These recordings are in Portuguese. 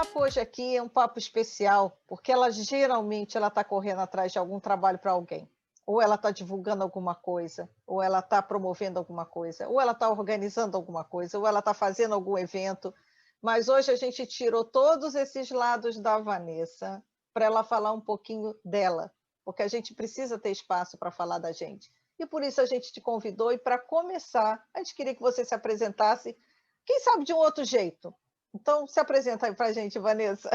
papo hoje aqui é um papo especial, porque ela geralmente ela está correndo atrás de algum trabalho para alguém. Ou ela está divulgando alguma coisa, ou ela está promovendo alguma coisa, ou ela está organizando alguma coisa, ou ela está fazendo algum evento. Mas hoje a gente tirou todos esses lados da Vanessa para ela falar um pouquinho dela, porque a gente precisa ter espaço para falar da gente. E por isso a gente te convidou, e para começar, a gente queria que você se apresentasse, quem sabe de um outro jeito. Então, se apresenta aí para a gente, Vanessa.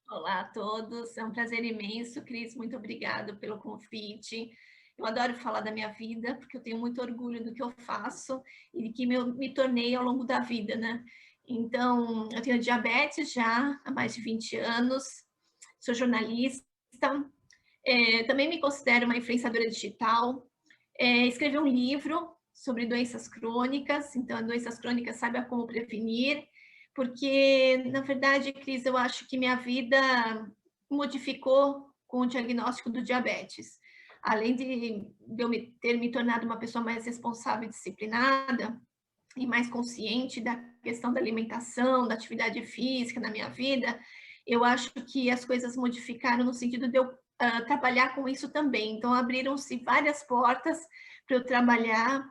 Olá a todos, é um prazer imenso, Cris, muito obrigado pelo convite. Eu adoro falar da minha vida, porque eu tenho muito orgulho do que eu faço e de que me tornei ao longo da vida, né? Então, eu tenho diabetes já há mais de 20 anos, sou jornalista, também me considero uma influenciadora digital, escrevi um livro sobre doenças crônicas, então, doenças crônicas, saiba como prevenir, porque, na verdade, Cris, eu acho que minha vida modificou com o diagnóstico do diabetes. Além de eu ter me tornado uma pessoa mais responsável e disciplinada, e mais consciente da questão da alimentação, da atividade física na minha vida, eu acho que as coisas modificaram no sentido de eu trabalhar com isso também. Então, abriram-se várias portas para eu trabalhar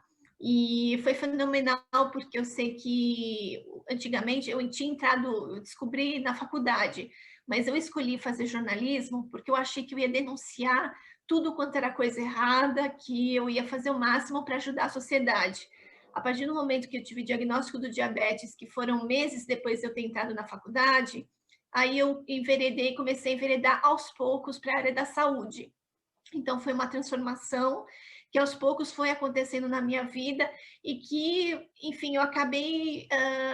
e foi fenomenal, porque eu sei que antigamente eu tinha entrado, eu descobri na faculdade, mas eu escolhi fazer jornalismo porque eu achei que eu ia denunciar tudo quanto era coisa errada, que eu ia fazer o máximo para ajudar a sociedade. A partir do momento que eu tive diagnóstico do diabetes, que foram meses depois de eu ter entrado na faculdade, aí eu enveredei, comecei a enveredar aos poucos para a área da saúde. Então, foi uma transformação que aos poucos foi acontecendo na minha vida e que, enfim, eu acabei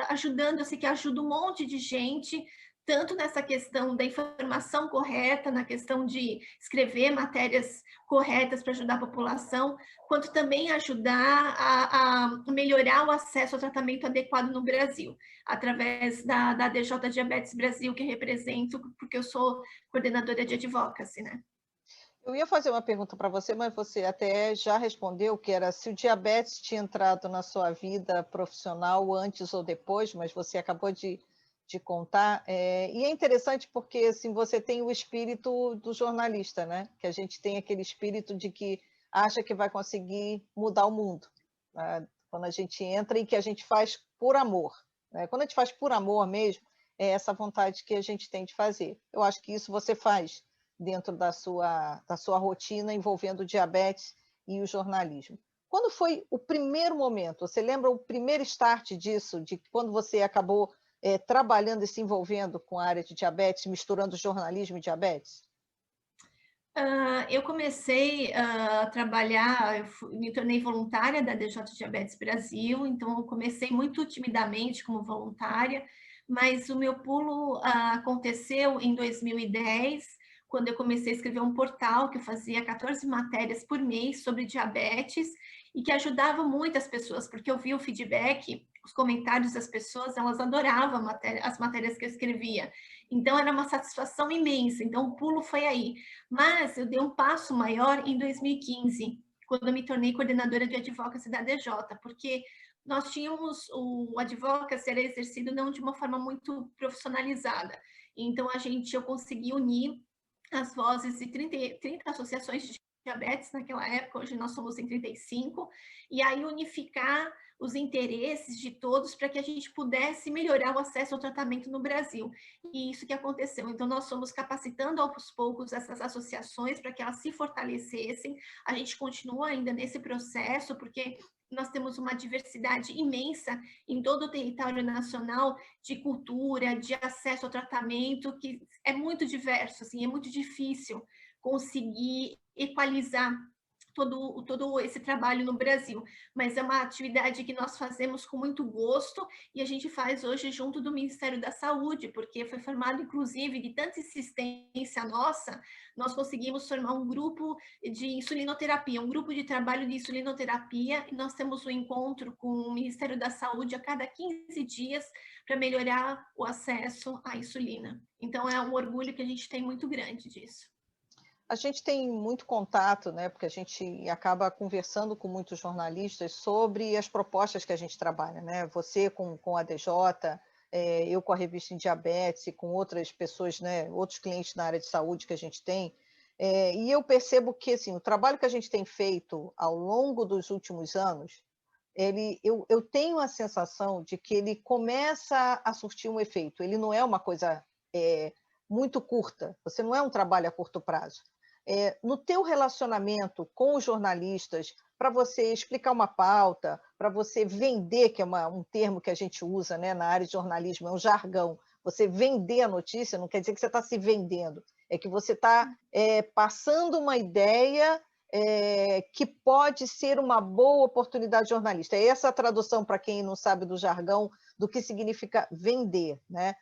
ajudando, eu sei que ajuda um monte de gente, tanto nessa questão da informação correta, na questão de escrever matérias corretas para ajudar a população, quanto também ajudar a melhorar o acesso ao tratamento adequado no Brasil, através da DJ Diabetes Brasil, que represento, porque eu sou coordenadora de advocacy, né? Eu ia fazer uma pergunta para você, mas você até já respondeu, que era se o diabetes tinha entrado na sua vida profissional antes ou depois, mas você acabou de contar. E é interessante porque assim, você tem o espírito do jornalista, né? Que a gente tem aquele espírito de que acha que vai conseguir mudar o mundo, né? Quando a gente entra e que a gente faz por amor, né? Quando a gente faz por amor mesmo, é essa vontade que a gente tem de fazer. Eu acho que isso você faz dentro da sua rotina envolvendo o diabetes e o jornalismo. Quando foi o primeiro momento? Você lembra o primeiro start disso, de quando você acabou trabalhando e se envolvendo com a área de diabetes, misturando jornalismo e diabetes? Eu comecei a trabalhar, me tornei voluntária da DJ Diabetes Brasil, então eu comecei muito timidamente como voluntária, mas o meu pulo aconteceu em 2010, quando eu comecei a escrever um portal que eu fazia 14 matérias por mês sobre diabetes e que ajudava muitas pessoas, porque eu vi o feedback, os comentários das pessoas, elas adoravam as matérias que eu escrevia. Então era uma satisfação imensa, então o pulo foi aí. Mas eu dei um passo maior em 2015, quando eu me tornei coordenadora de advocacy da DJ, porque nós tínhamos o advocacy era exercido não de uma forma muito profissionalizada. Então eu consegui unir as vozes de 30 associações de diabetes naquela época, hoje nós somos em 35, e aí unificar os interesses de todos para que a gente pudesse melhorar o acesso ao tratamento no Brasil. E isso que aconteceu. Então, nós fomos capacitando aos poucos essas associações para que elas se fortalecessem. A gente continua ainda nesse processo, porque nós temos uma diversidade imensa em todo o território nacional de cultura, de acesso ao tratamento, que é muito diverso, assim, é muito difícil conseguir equalizar todo esse trabalho no Brasil, mas é uma atividade que nós fazemos com muito gosto e a gente faz hoje junto do Ministério da Saúde, porque foi formado, inclusive, de tanta insistência nossa, nós conseguimos formar um grupo de insulinoterapia, um grupo de trabalho de insulinoterapia, e nós temos um encontro com o Ministério da Saúde a cada 15 dias para melhorar o acesso à insulina. Então, é um orgulho que a gente tem muito grande disso. A gente tem muito contato, né, porque a gente acaba conversando com muitos jornalistas sobre as propostas que a gente trabalha, né? Você com a DJ, eu com a revista em diabetes e com outras pessoas, né, outros clientes na área de saúde que a gente tem, e eu percebo que, assim, o trabalho que a gente tem feito ao longo dos últimos anos, eu tenho a sensação de que ele começa a surtir um efeito. Ele não é uma coisa muito curta, você não é um trabalho a curto prazo. No teu relacionamento com os jornalistas, para você explicar uma pauta, para você vender, que é um termo que a gente usa, né, na área de jornalismo, é um jargão. Você vender a notícia não quer dizer que você está se vendendo, é que você está passando uma ideia que pode ser uma boa oportunidade jornalista. É essa a tradução, para quem não sabe do jargão, do que significa vender, né?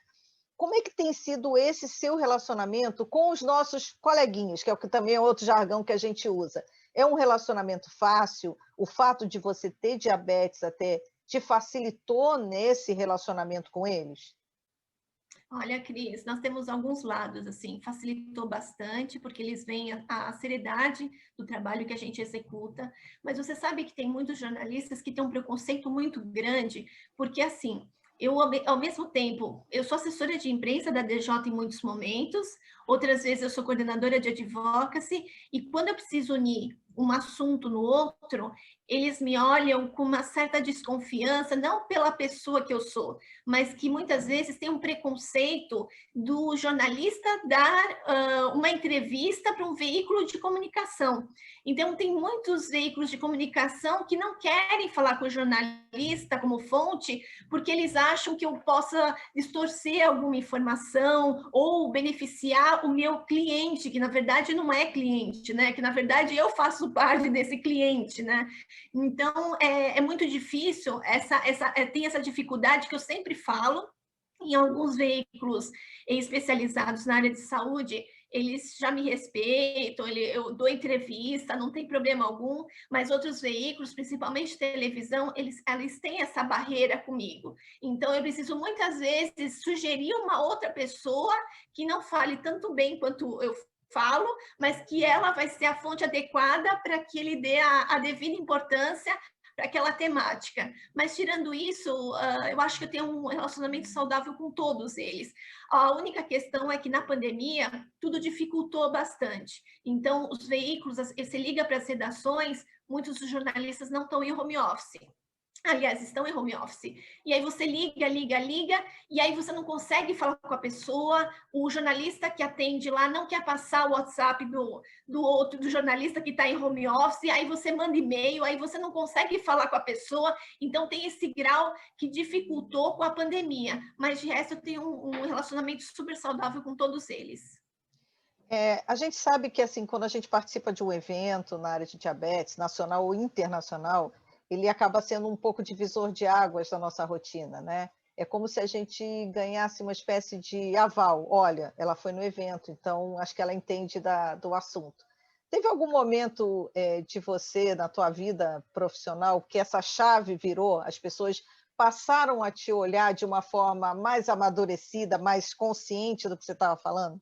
Como é que tem sido esse seu relacionamento com os nossos coleguinhas, que é o que também é outro jargão que a gente usa? É um relacionamento fácil? O fato de você ter diabetes até te facilitou nesse relacionamento com eles? Olha, Cris, nós temos alguns lados, assim, facilitou bastante, porque eles veem a seriedade do trabalho que a gente executa, mas você sabe que tem muitos jornalistas que têm um preconceito muito grande, porque, assim, eu, ao mesmo tempo, eu sou assessora de imprensa da DJ em muitos momentos, outras vezes eu sou coordenadora de advocacy, e quando eu preciso unir um assunto no outro, eles me olham com uma certa desconfiança, não pela pessoa que eu sou, mas que muitas vezes tem um preconceito do jornalista dar uma entrevista para um veículo de comunicação. Então, tem muitos veículos de comunicação que não querem falar com o jornalista como fonte, porque eles acham que eu possa distorcer alguma informação ou beneficiar o meu cliente, que na verdade não é cliente, né? Que na verdade eu faço parte desse cliente, né? Então, é muito difícil, tem essa dificuldade que eu sempre falo, em alguns veículos especializados na área de saúde, eles já me respeitam, eu dou entrevista, não tem problema algum, mas outros veículos, principalmente televisão, eles têm essa barreira comigo. Então, eu preciso muitas vezes sugerir uma outra pessoa que não fale tanto bem quanto eu falo, mas que ela vai ser a fonte adequada para que ele dê a devida importância para aquela temática. Mas, tirando isso, eu acho que eu tenho um relacionamento saudável com todos eles. A única questão é que, na pandemia, tudo dificultou bastante. Então, os veículos, você liga para as redações, muitos dos jornalistas não estão em home office. Aliás, estão em home office. E aí você liga, e aí você não consegue falar com a pessoa, o jornalista que atende lá não quer passar o WhatsApp do jornalista que está em home office, aí você manda e-mail, aí você não consegue falar com a pessoa, então tem esse grau que dificultou com a pandemia. Mas de resto eu tenho um relacionamento super saudável com todos eles. A gente sabe que, assim, quando a gente participa de um evento na área de diabetes, nacional ou internacional, ele acaba sendo um pouco divisor de águas da nossa rotina, né? É como se a gente ganhasse uma espécie de aval. Olha, ela foi no evento, então acho que ela entende do assunto. Teve algum momento de você, na tua vida profissional, que essa chave virou? As pessoas passaram a te olhar de uma forma mais amadurecida, mais consciente do que você estava falando?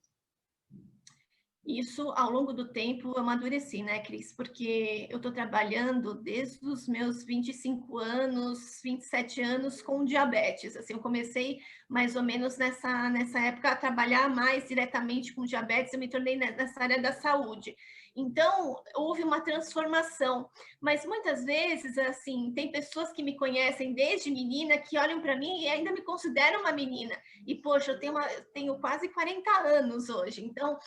Isso, ao longo do tempo, eu amadureci, né, Cris? Porque eu estou trabalhando desde os meus 25 anos, 27 anos com diabetes. Assim, eu comecei mais ou menos nessa época a trabalhar mais diretamente com diabetes, eu me tornei nessa área da saúde. Então, houve uma transformação. Mas muitas vezes, assim, tem pessoas que me conhecem desde menina que olham para mim e ainda me consideram uma menina. E, poxa, eu tenho quase 40 anos hoje. Então,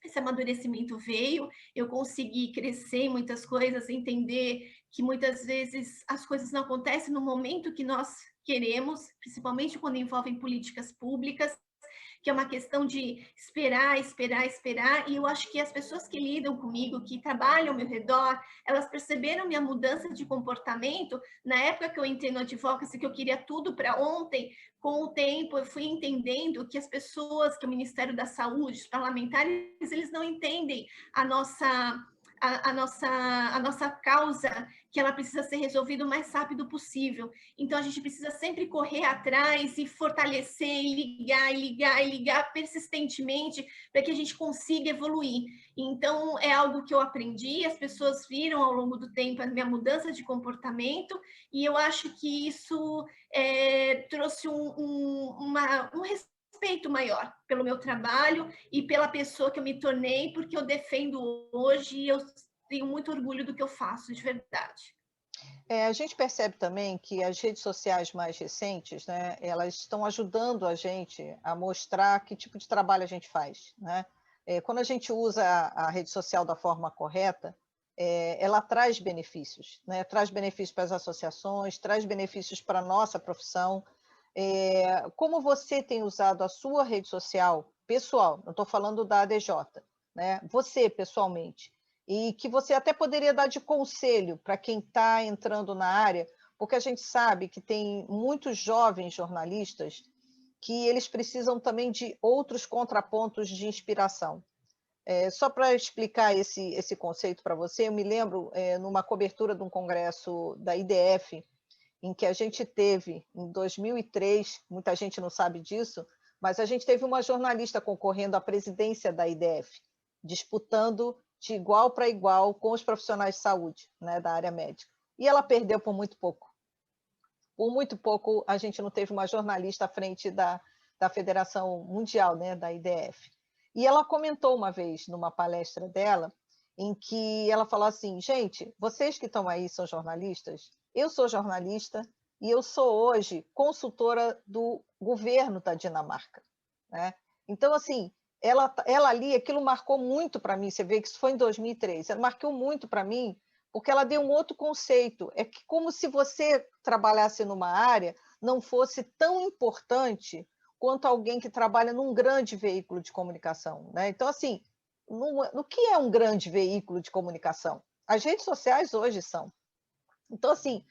esse amadurecimento veio, eu consegui crescer em muitas coisas, entender que muitas vezes as coisas não acontecem no momento que nós queremos, principalmente quando envolvem políticas públicas, que é uma questão de esperar, esperar, esperar, e eu acho que as pessoas que lidam comigo, que trabalham ao meu redor, elas perceberam minha mudança de comportamento. Na época que eu entrei no advocacy, que eu queria tudo para ontem, com o tempo eu fui entendendo que as pessoas, que o Ministério da Saúde, os parlamentares, eles não entendem a nossa causa, que ela precisa ser resolvida o mais rápido possível. Então, a gente precisa sempre correr atrás e fortalecer, e ligar, e ligar, e ligar persistentemente para que a gente consiga evoluir. Então, é algo que eu aprendi, as pessoas viram ao longo do tempo a minha mudança de comportamento, e eu acho que isso trouxe um respeito maior pelo meu trabalho e pela pessoa que eu me tornei, porque eu defendo hoje e eu tenho muito orgulho do que eu faço, de verdade. A gente percebe também que as redes sociais mais recentes, né, elas estão ajudando a gente a mostrar que tipo de trabalho a gente faz, né? Quando a gente usa a rede social da forma correta, ela traz benefícios, né? Traz benefícios para as associações, traz benefícios para a nossa profissão. Como você tem usado a sua rede social pessoal, não estou falando da ADJ, né? Você pessoalmente, e que você até poderia dar de conselho para quem está entrando na área, porque a gente sabe que tem muitos jovens jornalistas que eles precisam também de outros contrapontos de inspiração. Só para explicar esse conceito para você, eu me lembro, numa cobertura de um congresso da IDF, em que a gente teve, em 2003, muita gente não sabe disso, mas a gente teve uma jornalista concorrendo à presidência da IDF, disputando de igual para igual com os profissionais de saúde, né, da área médica. E ela perdeu por muito pouco. Por muito pouco, a gente não teve uma jornalista à frente da Federação Mundial, né, da IDF. E ela comentou uma vez, numa palestra dela, em que ela falou assim, gente, vocês que estão aí são jornalistas, eu sou jornalista e eu sou hoje consultora do governo da Dinamarca, né? Então, assim, ela ali, aquilo marcou muito para mim, você vê que isso foi em 2003, ela marcou muito para mim, porque ela deu um outro conceito, é que como se você trabalhasse numa área, não fosse tão importante quanto alguém que trabalha num grande veículo de comunicação, né? Então, assim, no que é um grande veículo de comunicação? As redes sociais hoje são. Então, assim,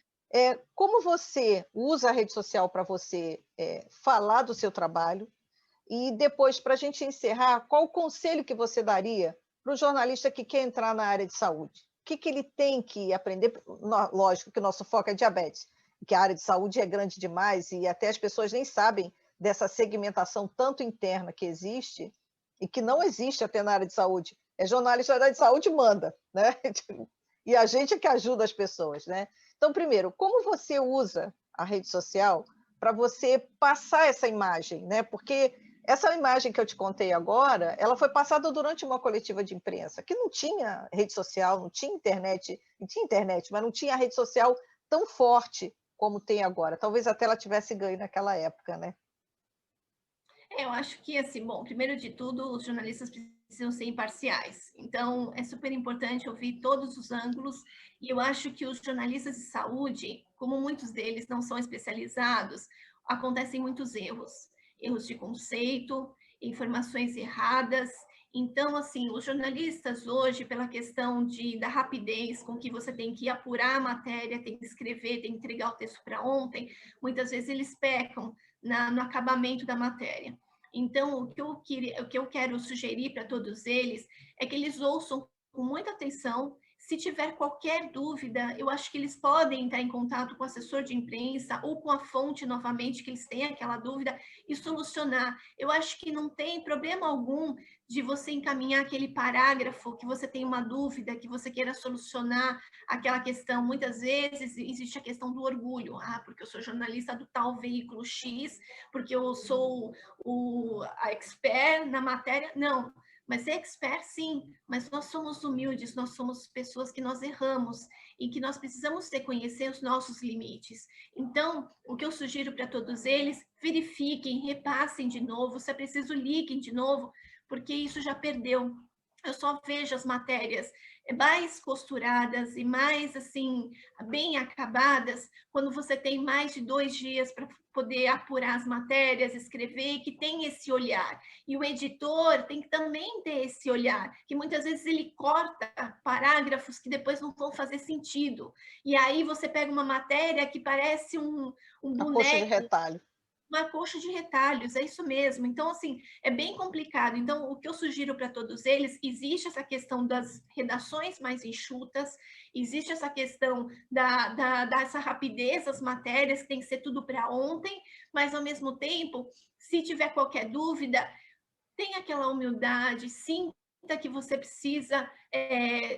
como você usa a rede social para você falar do seu trabalho, e depois, para a gente encerrar, qual o conselho que você daria para o jornalista que quer entrar na área de saúde? O que ele tem que aprender? Lógico que o nosso foco é diabetes, que a área de saúde é grande demais e até as pessoas nem sabem dessa segmentação tanto interna que existe e que não existe até na área de saúde. Jornalista da área de saúde manda, né? E a gente é que ajuda as pessoas, né? Então, primeiro, como você usa a rede social para você passar essa imagem, né? Porque essa imagem que eu te contei agora, ela foi passada durante uma coletiva de imprensa, que não tinha rede social, não tinha internet, mas não tinha rede social tão forte como tem agora. Talvez até ela tivesse ganho naquela época, né? Eu acho que, assim, bom, primeiro de tudo, os jornalistas precisam ser imparciais. Então, é super importante ouvir todos os ângulos, e eu acho que os jornalistas de saúde, como muitos deles não são especializados, acontecem muitos erros. Erros de conceito, informações erradas. Então, assim, os jornalistas hoje, pela questão da rapidez com que você tem que apurar a matéria, tem que escrever, tem que entregar o texto para ontem, muitas vezes eles pecam no acabamento da matéria. Então, o que eu quero sugerir para todos eles é que eles ouçam com muita atenção. Se tiver qualquer dúvida, eu acho que eles podem entrar em contato com o assessor de imprensa ou com a fonte novamente, que eles têm aquela dúvida, e solucionar. Eu acho que não tem problema algum de você encaminhar aquele parágrafo que você tem uma dúvida, que você queira solucionar aquela questão. Muitas vezes existe a questão do orgulho. Ah, porque eu sou jornalista do tal veículo X, porque eu sou a expert na matéria. Não, mas é expert sim, mas nós somos humildes, nós somos pessoas que nós erramos e que nós precisamos reconhecer os nossos limites. Então, o que eu sugiro para todos eles, verifiquem, repassem de novo, se é preciso, liguem de novo, porque isso já perdeu. Eu só vejo as matérias mais costuradas e mais, assim, bem acabadas, quando você tem mais de 2 dias para poder apurar as matérias, escrever, que tem esse olhar. E o editor tem que também ter esse olhar, que muitas vezes ele corta parágrafos que depois não vão fazer sentido. E aí você pega uma matéria que parece um A força de boneco, retalho. uma coxa de retalhos, é isso mesmo. Então, assim, é bem complicado. Então, o que eu sugiro para todos eles, existe essa questão das redações mais enxutas, existe essa questão dessa rapidez das matérias, que tem que ser tudo para ontem, mas, ao mesmo tempo, se tiver qualquer dúvida, tenha aquela humildade, sinta que você precisa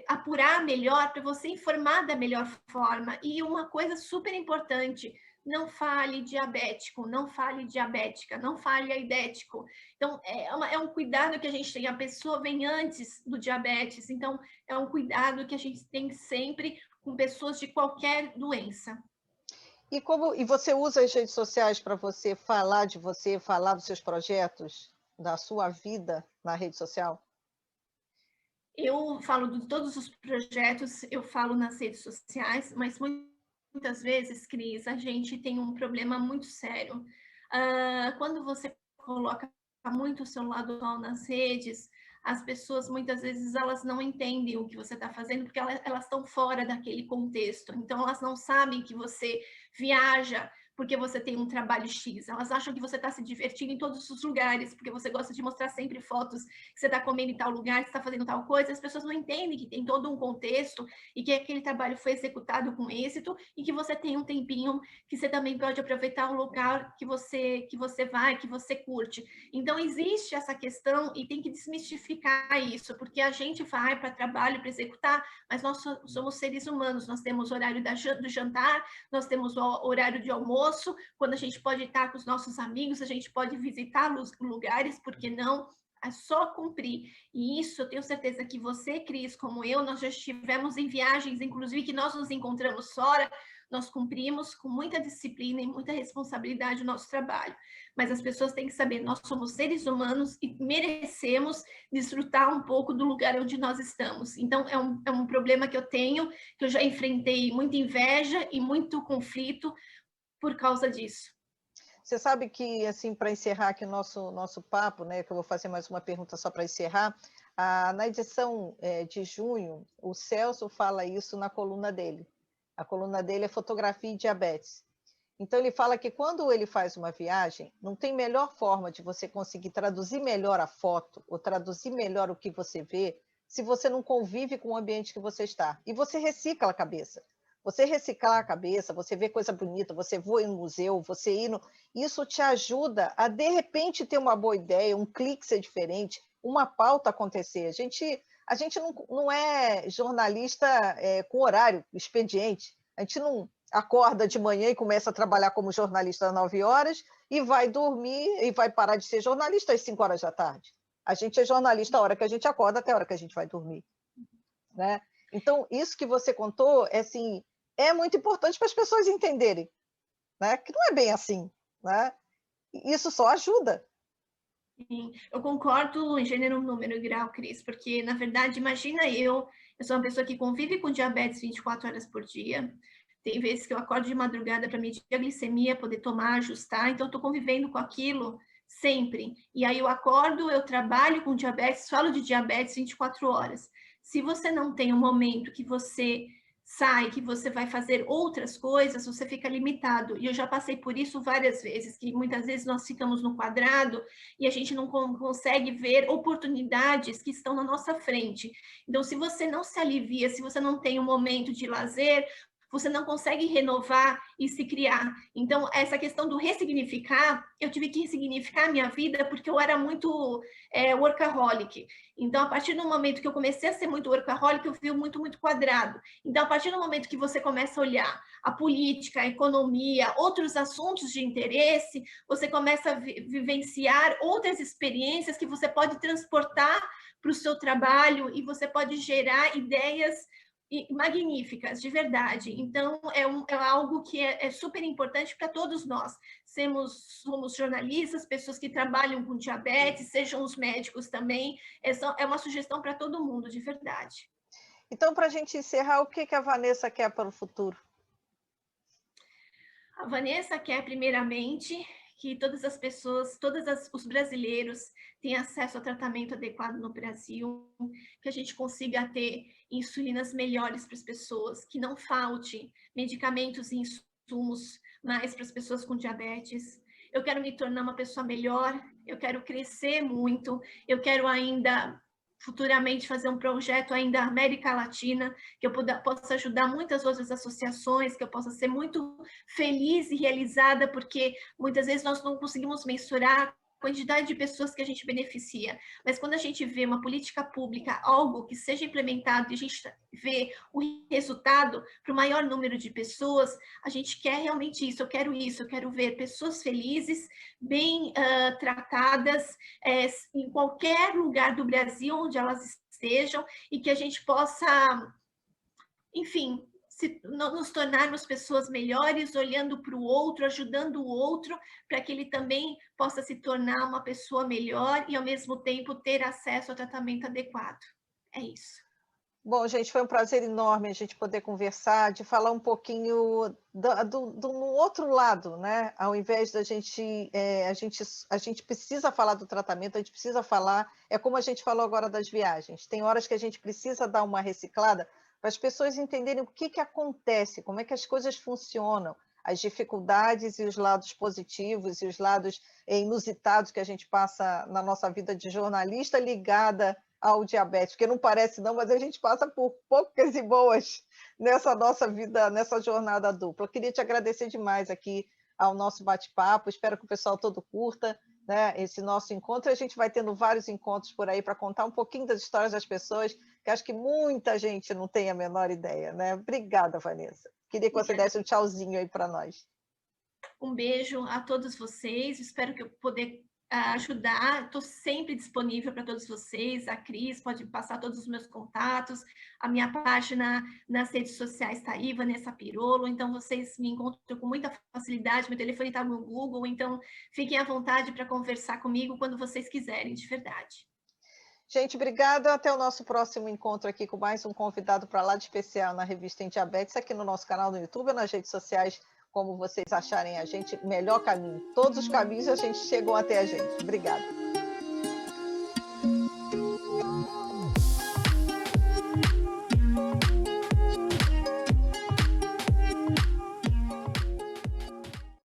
apurar melhor para você informar da melhor forma. E uma coisa super importante, não fale diabético, não fale diabética, não fale aidético. Então, é um cuidado que a gente tem. A pessoa vem antes do diabetes, então é um cuidado que a gente tem sempre com pessoas de qualquer doença. E você usa as redes sociais para você, falar dos seus projetos, da sua vida na rede social? Eu falo de todos os projetos, eu falo nas redes sociais, mas muitas vezes, Cris, a gente tem um problema muito sério. Quando você coloca muito o seu lado atual nas redes, as pessoas muitas vezes elas não entendem o que você está fazendo porque elas estão fora daquele contexto. Então elas não sabem que você viaja porque você tem um trabalho X. Elas acham que você está se divertindo em todos os lugares porque você gosta de mostrar sempre fotos que você está comendo em tal lugar, que você está fazendo tal coisa. As pessoas não entendem que tem todo um contexto e que aquele trabalho foi executado com êxito e que você tem um tempinho que você também pode aproveitar o lugar que você vai, que você curte. Então existe essa questão e tem que desmistificar isso, porque a gente vai para trabalho para executar, mas nós somos seres humanos, nós temos horário do jantar, nós temos o horário de almoço, quando a gente pode estar com os nossos amigos, a gente pode visitar os lugares, por que não? É só cumprir. E isso eu tenho certeza que você, Cris, como eu, nós já estivemos em viagens, inclusive que nós nos encontramos fora, nós cumprimos com muita disciplina e muita responsabilidade o nosso trabalho. Mas as pessoas têm que saber, nós somos seres humanos e merecemos desfrutar um pouco do lugar onde nós estamos. Então, é um problema que eu tenho, que eu já enfrentei muita inveja e muito conflito por causa disso. Você sabe que, assim, para encerrar aqui o nosso papo, né, que eu vou fazer mais uma pergunta só para encerrar, na edição de junho, o Celso fala isso na coluna dele. A coluna dele é Fotografia e Diabetes. Então, ele fala que quando ele faz uma viagem, não tem melhor forma de você conseguir traduzir melhor a foto, ou traduzir melhor o que você vê, se você não convive com o ambiente que você está. E você recicla a cabeça. Você reciclar a cabeça, você vê coisa bonita, você voa no museu, você ir no... Isso te ajuda a, de repente, ter uma boa ideia, um clique ser diferente, uma pauta acontecer. A gente não é jornalista com horário, expediente. A gente não acorda de manhã e começa a trabalhar como jornalista às 9 horas e vai dormir e vai parar de ser jornalista às 5 horas da tarde. A gente é jornalista a hora que a gente acorda até a hora que a gente vai dormir, né? Então, isso que você contou, assim, é muito importante para as pessoas entenderem, né? Que não é bem assim, né? Isso só ajuda. Sim, eu concordo em gênero, número e grau, Cris, porque, na verdade, imagina eu sou uma pessoa que convive com diabetes 24 horas por dia, tem vezes que eu acordo de madrugada para medir a glicemia, poder tomar, ajustar, então eu estou convivendo com aquilo sempre. E aí eu acordo, eu trabalho com diabetes, falo de diabetes 24 horas. Se você não tem um momento que você sai, que você vai fazer outras coisas, você fica limitado. E eu já passei por isso várias vezes, que muitas vezes nós ficamos no quadrado e a gente não consegue ver oportunidades que estão na nossa frente. Então, se você não se alivia, se você não tem um momento de lazer, você não consegue renovar e se criar. Então, essa questão do ressignificar, eu tive que ressignificar a minha vida porque eu era muito workaholic. Então, a partir do momento que eu comecei a ser muito workaholic, eu vi muito quadrado. Então, a partir do momento que você começa a olhar a política, a economia, outros assuntos de interesse, você começa a vivenciar outras experiências que você pode transportar para o seu trabalho e você pode gerar ideias magníficas, de verdade. Então, é algo que é super importante para todos nós. Somos jornalistas, pessoas que trabalham com diabetes, sejam os médicos também. É uma sugestão para todo mundo, de verdade. Então, para a gente encerrar, o que a Vanessa quer para o futuro? A Vanessa quer, primeiramente, que todas as pessoas, os brasileiros tenham acesso a tratamento adequado no Brasil, que a gente consiga ter insulinas melhores para as pessoas, que não falte medicamentos e insumos mais para as pessoas com diabetes, eu quero me tornar uma pessoa melhor, eu quero crescer muito, eu quero ainda futuramente fazer um projeto ainda América Latina, que eu possa ajudar muitas outras associações, que eu possa ser muito feliz e realizada, porque muitas vezes nós não conseguimos mensurar quantidade de pessoas que a gente beneficia. Mas quando a gente vê uma política pública, algo que seja implementado e a gente vê o resultado para o maior número de pessoas, a gente quer realmente isso, eu quero ver pessoas felizes, bem tratadas, em qualquer lugar do Brasil onde elas estejam, e que a gente possa, enfim, nos tornarmos pessoas melhores, olhando para o outro, ajudando o outro, para que ele também possa se tornar uma pessoa melhor e, ao mesmo tempo, ter acesso ao tratamento adequado. É isso. Bom, gente, foi um prazer enorme a gente poder conversar, de falar um pouquinho do outro lado, né? Ao invés da gente, a gente precisa falar do tratamento, a gente precisa falar, é como a gente falou agora das viagens, tem horas que a gente precisa dar uma reciclada para as pessoas entenderem o que acontece, como é que as coisas funcionam, as dificuldades e os lados positivos e os lados inusitados que a gente passa na nossa vida de jornalista ligada ao diabetes, porque não parece não, mas a gente passa por poucas e boas nessa nossa vida, nessa jornada dupla. Eu queria te agradecer demais aqui ao nosso bate-papo, espero que o pessoal todo curta, né, esse nosso encontro, e a gente vai tendo vários encontros por aí para contar um pouquinho das histórias das pessoas, que acho que muita gente não tem a menor ideia, né? Obrigada, Vanessa. Queria que você desse um tchauzinho aí para nós. Um beijo a todos vocês, espero que eu poder ajudar, estou sempre disponível para todos vocês, a Cris pode passar todos os meus contatos, a minha página nas redes sociais está aí, Vanessa Pirolo, então vocês me encontram com muita facilidade, meu telefone está no Google, então fiquem à vontade para conversar comigo quando vocês quiserem, de verdade. Gente, obrigada. Até o nosso próximo encontro aqui com mais um convidado para lá de especial na revista Em Diabetes, aqui no nosso canal no YouTube ou nas redes sociais, como vocês acharem a gente, melhor caminho. Todos os caminhos a gente chegam até a gente. Obrigada.